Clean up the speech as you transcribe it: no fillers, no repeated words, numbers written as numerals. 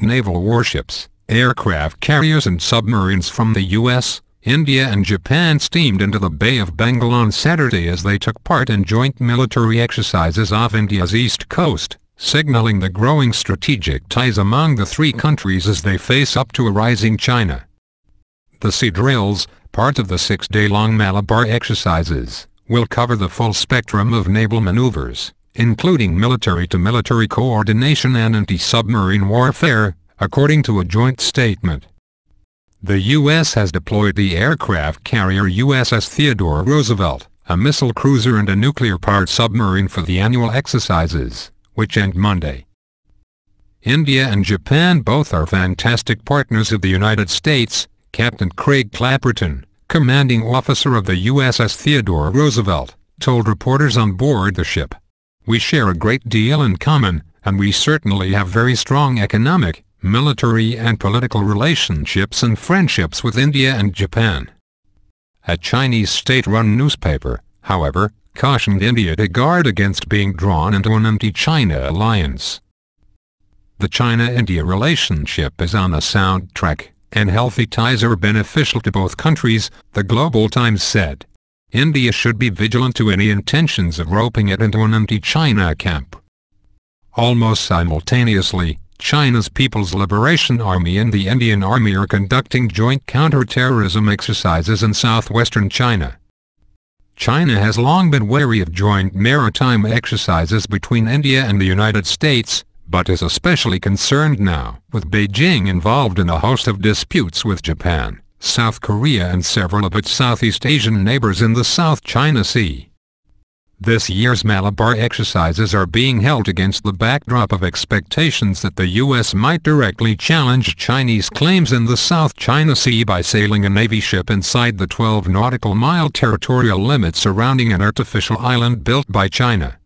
naval warships, aircraft carriers and submarines from the US, India and Japan steamed into the Bay of Bengal on Saturday as they took part in joint military exercises off India's east coast, signaling the growing strategic ties among the three countries as they face up to a rising China. The sea drills, part of the 6-day-long Malabar exercises, will cover the full spectrum of naval maneuvers, including military-to-military coordination and anti-submarine warfare, according to a joint statement. The U.S. has deployed the aircraft carrier USS Theodore Roosevelt, a missile cruiser and a nuclear-powered submarine for the annual exercises, which end Monday. India and Japan both are fantastic partners of the United States, Captain Craig Clapperton, commanding officer of the USS Theodore Roosevelt, told reporters on board the ship. "We share a great deal in common, and we certainly have very strong economic, military and political relationships and friendships with India and Japan." A Chinese state-run newspaper, however, cautioned India to guard against being drawn into an anti-China alliance. "The China-India relationship is on a sound track, and healthy ties are beneficial to both countries," the Global Times said. "India should be vigilant to any intentions of roping it into an anti-China camp." Almost simultaneously, China's People's Liberation Army and the Indian Army are conducting joint counter-terrorism exercises in southwestern China. China has long been wary of joint maritime exercises between India and the United States, but is especially concerned now, with Beijing involved in a host of disputes with Japan, South Korea and several of its Southeast Asian neighbors in the South China Sea. This year's Malabar exercises are being held against the backdrop of expectations that the U.S. might directly challenge Chinese claims in the South China Sea by sailing a Navy ship inside the 12 nautical mile territorial limit surrounding an artificial island built by China.